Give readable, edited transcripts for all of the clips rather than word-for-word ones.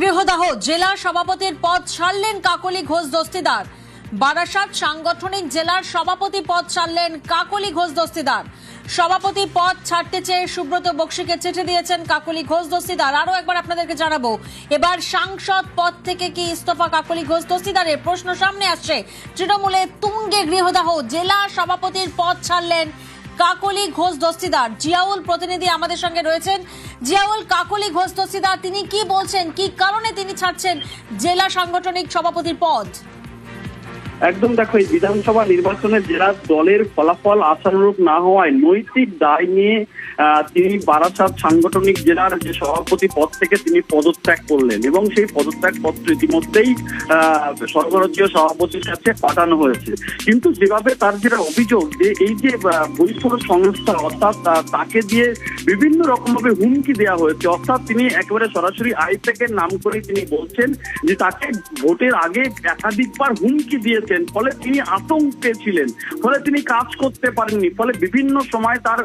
গৃহদাহ, জেলা সভাপতির পদ ছাড়লেন কাকলি ঘোষ দস্তিদার। বারাসাত সাংগঠনিক জেলার সভাপতি পদ ছাড়লেন কাকলি ঘোষ দস্তিদার। সভাপতি পদ ছাড়তে চেয়ে সুব্রত বক্সিকে চিঠি দিয়েছেন কাকলি ঘোষ দস্তিদার। আরো একবার আপনাদেরকে জানাবো, এবার সাংসদ পদ থেকে কি ইস্তফা কাকলি ঘোষ দস্তিদারের? প্রশ্ন সামনে আসছে। তৃণমূলে তুঙ্গে গৃহদাহ, জেলা সভাপতির পদ ছাড়লেন কাকলি ঘোষ দস্তিদার। জিয়াউল প্রতিনিধি আমাদের সঙ্গে রয়েছেন। জিয়াউল, কাকলি ঘোষ দস্তিদার তিনি কি বলছেন, কি কারণে তিনি ছাড়ছেন জেলা সাংগঠনিক সভাপতির পদ? একদম দেখো, এই বিধানসভা নির্বাচনে জেলা দলের ফলাফল আশানুরূপ না হওয়ায় নৈতিক দায় নিয়ে তিনি বারাসাত সাংগঠনিক জেলার যে সভাপতি পদ থেকে তিনি পদত্যাগ করলেন এবং সেই পদত্যাগ পত্র ইতিমধ্যেই সর্বরাজ্যীয় সভাপতির কাছে পাঠানো হয়েছে। কিন্তু যেভাবে তার যেটা অভিযোগ যে এই যে বৈষম্য সংস্থা অর্থাৎ তাকে দিয়ে বিভিন্ন রকম ভাবে হুমকি দেওয়া হয়েছে, অর্থাৎ তিনি একেবারে সরাসরি আইপ্যাকের নাম করে তিনি বলছেন যে তাকে ভোটের আগে একাধিকবার হুমকি দিয়েছেন, ফলে তিনি আতঙ্কে ছিলেন, ফলে তিনি কাজ করতে পারেননি, ফলে বিভিন্ন সময় তার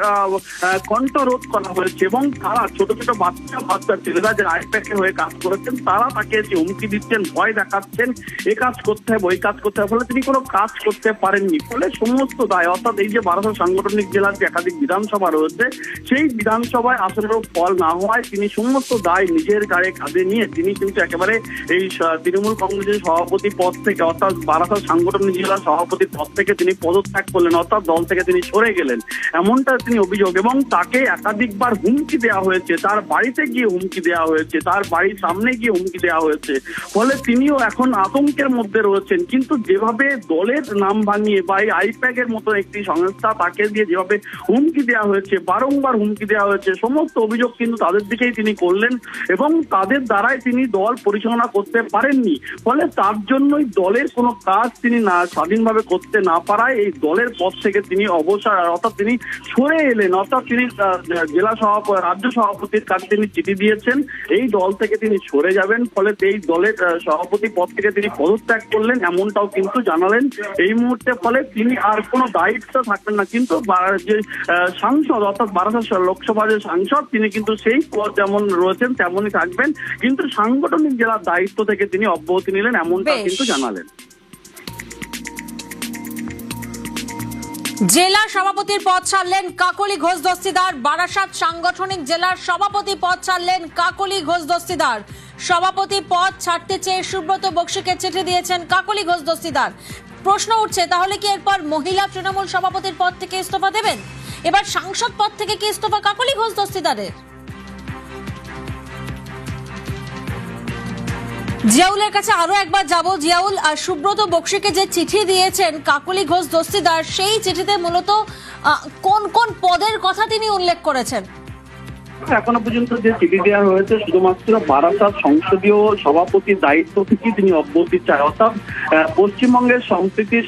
কণ্ঠরোধ করা হয়েছে এবং তারা ছোট ছোট বাচ্চা ছেলেরা যে আইপ্যাকে হয়ে কাজ করেছেন তারা তাকে এসে হুমকি দিচ্ছেন, ভয় দেখাচ্ছেন, এ কাজ করতে হবে ওই কাজ করতে হবে, ফলে তিনি কোনো কাজ করতে পারেননি। ফলে সমস্ত দায়, অর্থাৎ এই যে বারাসাত সাংগঠনিক জেলার যে একাধিক বিধানসভা রয়েছে সেই বিধানসভায় আশানুরূপ ফল না হওয়ায় তিনি সমস্ত দায় নিজের গায়ে কাঁধে নিয়ে তিনি কিন্তু একেবারে এই তৃণমূল কংগ্রেসের সভাপতি পদ থেকে অর্থাৎ বারাসাত সাংগঠনিক জেলার সভাপতির পদ থেকে তিনি পদত্যাগ করলেন, অর্থাৎ দল থেকে তিনি সরে গেলেন, এমনটা তিনি অভিযোগ। এবং তাকে একাধিকবার হুমকি দেওয়া হয়েছে, তার বাড়িতে গিয়ে হুমকি দেওয়া হয়েছে, তার বাড়ির সামনে গিয়ে হুমকি দেওয়া হয়েছে, ফলে তিনিও এখন আতঙ্কের মধ্যে রয়েছেন। কিন্তু যেভাবে দলের নাম ভাঙিয়ে বা এই আইপ্যাকের মতো একটি সংস্থা তাকে দিয়ে যেভাবে হুমকি দেওয়া হয়েছে, বারংবার হুমকি দেওয়া হয়েছে, সমস্ত অভিযোগ কিন্তু তাদের দিকেই তিনি করলেন এবং তাদের দ্বারাই তিনি দল পরিচালনা করতে পারেননি। ফলে তার জন্যই দলের কোনো কাজ তিনি না স্বাধীনভাবে করতে না পারায় এই দলের পদ থেকে তিনি অবসর অর্থাৎ তিনি সরে এলেন, অর্থাৎ তিনি জেলা রাজ্য সভাপতির কাছে তিনি চিঠি দিয়েছেন এই দল থেকে তিনি সরে যাবেন, ফলে এই দলের সভাপতি পদ থেকে তিনি পদত্যাগ করলেন এমনটাও কিন্তু জানালেন এই মুহূর্তে। ফলে তিনি আর কোনো দায়িত্ব থাকবেন না, কিন্তু যে সাংসদ অর্থাৎ বারাসাত লোকসভা যে সাংসদ তিনি কিন্তু সেই পদ যেমন রয়েছেন তেমনই থাকবেন, কিন্তু সাংগঠনিক জেলার দায়িত্ব থেকে তিনি অব্যাহতি নিলেন এমনটাও কিন্তু জানালেন। জেলা সভাপতির পদ ছাড়লেন কাকলি ঘোষ দস্তিদার। বারাসাত সাংগঠনিক জেলার সভাপতি পদ ছাড়লেন কাকলি ঘোষ দস্তিদার। সভাপতি পদ ছাড়তে চেয়ে সুব্রত বক্সিকে চিঠি দিয়েছেন কাকলি ঘোষ দস্তিদার। প্রশ্ন উঠছে, তাহলে কি এরপর মহিলা তৃণমূল সভাপতির পদ থেকে ইস্তফা দেবেন? এবার সাংসদ পদ থেকে কি ইস্তফা কাকলি ঘোষ দস্তিদারের? জিয়াউলের কাছে আরো একবার যাব। জিয়াউল, সুব্রত বক্সিকে যে চিঠি দিয়েছেন কাকলি ঘোষ দস্তিদার, সেই চিঠিতে মূলত কোন কোন পদের কথা তিনি উল্লেখ করেছেন? এখনো পর্যন্ত যে চিঠি দেওয়া হয়েছে শুধুমাত্র বারাসাত সংসদীয় সভাপতির দায়িত্ব থেকে তিনি অব্যাহতি চায়, অর্থাৎ পশ্চিমবঙ্গের সংস্কৃতি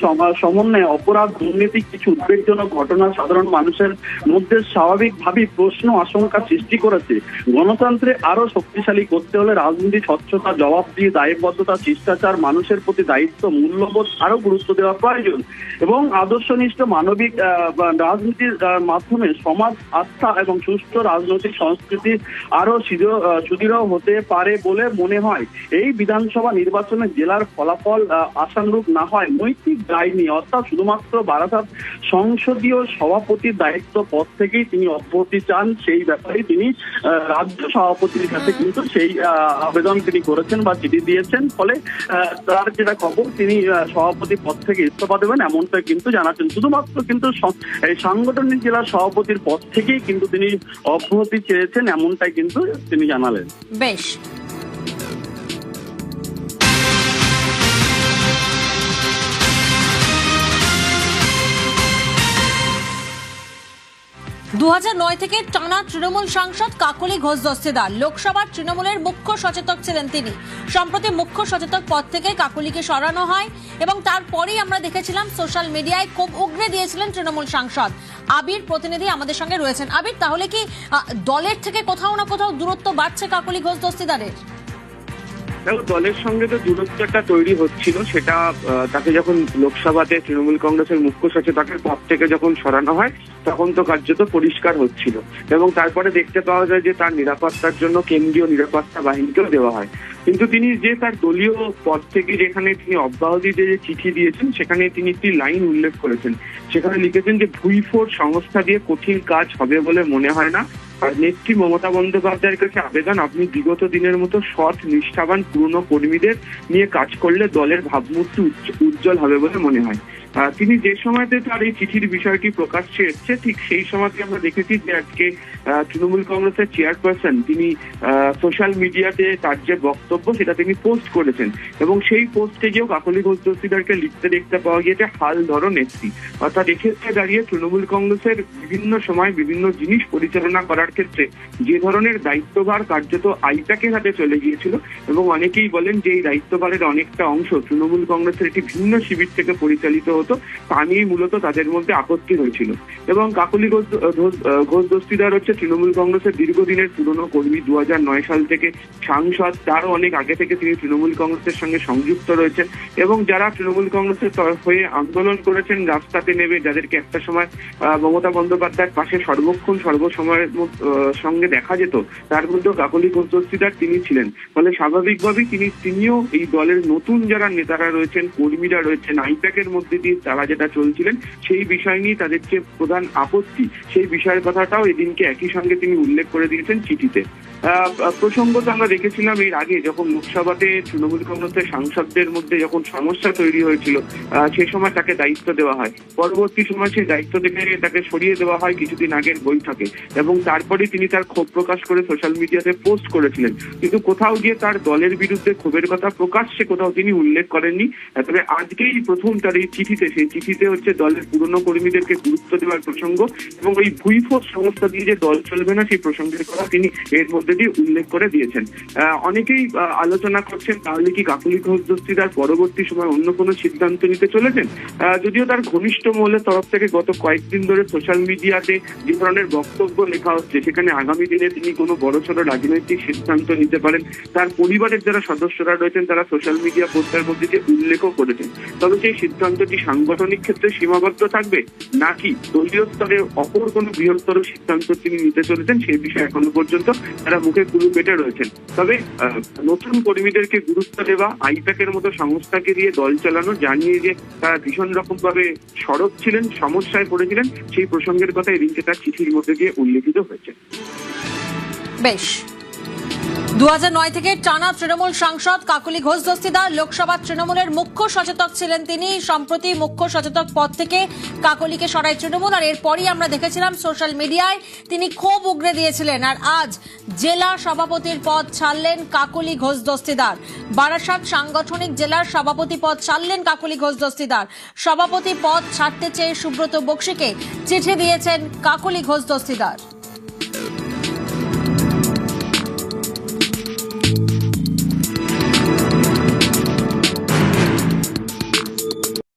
সমন্বয়ে অপরাধ দুর্নীতি কিছু উদ্বেগজনক ঘটনা সাধারণ মানুষের মধ্যে স্বাভাবিকভাবেই প্রশ্ন আশঙ্কা সৃষ্টি করেছে। গণতন্ত্রে আরো শক্তিশালী করতে হলে রাজনীতি স্বচ্ছতা, জবাবদিহি, দায়বদ্ধতা, শিষ্টাচার, মানুষের প্রতি দায়িত্ব, মূল্যবোধ আরো গুরুত্ব দেওয়া প্রয়োজন এবং আদর্শনিষ্ঠ মানবিক রাজনীতির মাধ্যমে সমাজ আস্থা এবং সুস্থ রাজনৈতিক সংস্কৃতি আরো সুদৃঢ় হতে পারে বলে মনে হয়। এই বিধানসভা নির্বাচনে জেলার ফলাফল আশানুরূপ না হয় নৈতিক দায় নিয়ে, অর্থাৎ শুধুমাত্র বারাসাত সংসদীয় সভাপতির দায়িত্ব পদ থেকেই তিনি অব্যাহতি চান, সেই ব্যাপারে তিনি রাজ্য সভাপতির কাছে কিন্তু সেই আবেদন তিনি করেছেন বা চিঠি দিয়েছেন। ফলে তার যেটা খবর তিনি সভাপতি পদ থেকে ইস্তফা দেবেন এমনটা কিন্তু জানাচ্ছেন। শুধুমাত্র কিন্তু সাংগঠনিক জেলার সভাপতির পদ থেকেই কিন্তু তিনি অব্যাহতি চেয়েছেন এমনটাই কিন্তু তিনি জানালেন। বেশ, থেকে টানা তৃণমূল সাংসদ কাকলি ঘোষ দস্তিদার। লোকসভার তৃণমূলের মুখ্য সচেতক ছিলেন তিনি। সম্প্রতি মুখ্য সচেতক পদ থেকে কাকলিকে সরানো হয় এবং তারপরেই আমরা দেখেছিলাম সোশ্যাল মিডিয়ায় খুব উগরে দিয়েছিলেন তৃণমূল সাংসদ। আবির প্রতিনিধি আমাদের সঙ্গে রয়েছেন। আবির, তাহলে কি দলের থেকে কোথাও না কোথাও দূরত্ব বাড়ছে কাকলি ঘোষ দস্তিদারের? দলের সঙ্গে তো দূরত্ব একটা তৈরি হচ্ছিল, সেটা তাকে যখন লোকসভাতে তৃণমূল কংগ্রেসের মুখ্য সচেতকের পদ থেকে যখন সরানো হয় তখন তো কার্যত পরিষ্কার হচ্ছিল এবং তারপরে দেখতে পাওয়া যায় যে তার নিরাপত্তার জন্য কেন্দ্রীয় নিরাপত্তা বাহিনীকেও দেওয়া হয়। কিন্তু তিনি যে তার দলীয় পদ থেকে যেখানে তিনি অব্যাহতি দিয়ে যে চিঠি দিয়েছেন, সেখানে তিনি একটি লাইন উল্লেখ করেছেন। সেখানে লিখেছেন যে ভুইফোর সংস্থা দিয়ে কঠিন কাজ হবে বলে মনে হয় না। আর নেত্রী মমতা বন্দ্যোপাধ্যায়ের কাছে আবেদন, আপনি বিগত দিনের মতো সৎ নিষ্ঠাবান পুরনো কর্মীদের নিয়ে কাজ করলে দলের ভাবমূর্তি উজ্জ্বল হবে বলে মনে হয়। তিনি যে সময়তে তার এই চিঠির বিষয়টি প্রকাশ্যে এসছে, ঠিক সেই সময়তে আমরা দেখেছি যে আজকে তৃণমূল কংগ্রেসের চেয়ারপারসন তিনি সোশ্যাল মিডিয়াতে তার যে বক্তব্য সেটা তিনি পোস্ট করেছেন, এবং সেই পোস্টে গিয়েও কাকলি ঘোষ দস্তিদারকে লিখতে দেখতে পাওয়া গিয়েছে হাল ধরো নেত্রী। অর্থাৎ এক্ষেত্রে দাঁড়িয়ে তৃণমূল কংগ্রেসের বিভিন্ন সময় বিভিন্ন জিনিস পরিচালনা করার ক্ষেত্রে যে ধরনের দায়িত্বভার কার্যত আইপ্যাকের হাতে চলে গিয়েছিল, এবং অনেকেই বলেন যে এই দায়িত্বভারের অনেকটা অংশ তৃণমূল কংগ্রেসের একটি ভিন্ন শিবির থেকে পরিচালিত হতো, তা নিয়ে মূলত তাদের মধ্যে আপত্তি হয়েছিল। এবং কাকলি ঘোষ দস্তিদার হচ্ছে তৃণমূল কংগ্রেসের দীর্ঘদিনের পুরনো কর্মী, 2009 সাল থেকে সাংসদ, তারও অনেক আগে থেকে তিনি তৃণমূল কংগ্রেসের সঙ্গে সংযুক্ত রয়েছেন। এবং যারা তৃণমূল কংগ্রেসের হয়ে আন্দোলন করেছেন রাস্তাতে নেমে, যাদেরকে একটা সময় মমতা বন্দ্যোপাধ্যায়ের পাশে সর্বক্ষণ সর্বসময়ের সঙ্গে দেখা যেত, তার মধ্যেও কাকলি ঘোষ দস্তিদার তিনি ছিলেন। ফলে স্বাভাবিকভাবেই তিনিও এই দলের নতুন যারা নেতারা রয়েছেন, কর্মীরা রয়েছেন, আইপ্যাকের মধ্যে দিয়ে তারা যেটা চলছিলেন সেই বিষয় নিয়ে তাদের যে প্রধান আপত্তি, সেই বিষয়ের কথাটাও এদিনকে একই সঙ্গে তিনি উল্লেখ করে দিয়েছেন চিঠিতে। প্রসঙ্গত আমরা দেখেছিলাম এর আগে যখন লোকসভাতে তৃণমূল কংগ্রেসের সাংসদদের মধ্যে যখন সমস্যা তৈরি হয়েছিল, সেই সময় তাকে দায়িত্ব দেওয়া হয়। পরবর্তী সময় সেই দায়িত্ব থেকে তাকে সরিয়ে দেওয়া হয় কিছুদিন আগের বৈঠকে, এবং তারপরে তিনি তার ক্ষোভ প্রকাশ করে সোশ্যাল মিডিয়াতে পোস্ট করেছিলেন। কিন্তু কোথাও গিয়ে তার দলের বিরুদ্ধে ক্ষোভের কথা প্রকাশ্যে কোথাও তিনি উল্লেখ করেননি। তবে আজকেই প্রথম তার এই চিঠিতে, সেই চিঠিতে হচ্ছে দলের পুরনো কর্মীদেরকে গুরুত্ব দেওয়ার প্রসঙ্গ এবং এই ভুইফোর সংস্থা দিয়ে যে দল চলবে না সেই প্রসঙ্গের কথা তিনি এর মধ্যে দিয়ে উল্লেখ করে দিয়েছেন। অনেকেই আলোচনা করছেন তাহলে কি কাকলি ঘোষ দস্তিদার পরবর্তী সময় অন্য কোনো সিদ্ধান্ত নিতে চলেছেন। যদিও তার ঘনিষ্ঠ মহলের তরফ থেকে গত কয়েকদিন ধরে সোশ্যাল মিডিয়াতে যে ধরনের বক্তব্য লেখা হচ্ছে, সেখানে আগামী দিনে তিনি কোনো বড়সড় রাজনৈতিক সিদ্ধান্ত নিতে পারেন, তার পরিবারের যারা সদস্যরা রয়েছেন তারা সোশ্যাল মিডিয়া পোস্টের মধ্যে দিয়ে উল্লেখও করেছেন। তবে সেই সিদ্ধান্তটি সাংগঠনিক ক্ষেত্রে সীমাবদ্ধ থাকবে নাকি দলীয় স্তরে অপর কোনো বৃহত্তর সিদ্ধান্ত তিনি নিতে চলেছেন, সেই বিষয়ে এখনো পর্যন্ত তারা মুখে কুলু পেটে রয়েছেন। তবে নতুন কর্মীদেরকে গুরুত্ব দেওয়া, আইপ্যাকের মতো সংস্থাকে দিয়ে দল চালানো, জানিয়ে যে তারা ভীষণ রকম ভাবে সরব ছিলেন, সমস্যায় পড়েছিলেন, সেই প্রসঙ্গের কথা এদিনকে তার চিঠির মধ্যে দিয়ে উল্লেখিত হয়েছে। বেশ, 2009 থেকে টানা তৃণমূল সাংসদ কাকলি ঘোষ দস্তিদার লোকসভা তৃণমূলের মুখ্য সচেতক ছিলেন তিনি। সম্প্রতি মুখ্য সচেতক পদ থেকে কাকলিকে সরায় তৃণমূল, আর এরপরই আমরা দেখেছিলাম সোশ্যাল মিডিয়ায় তিনি ক্ষোভ উগরে দিয়েছিলেন। আর আজ জেলা সভাপতির পদ ছাড়লেন কাকলি ঘোষ দস্তিদার। বারাসাত সাংগঠনিক জেলার সভাপতি পদ ছাড়লেন কাকলি ঘোষ দস্তিদার। সভাপতি পদ ছাড়তে চেয়ে সুব্রত বক্সিকে চিঠি দিয়েছেন কাকলি ঘোষ দস্তিদার।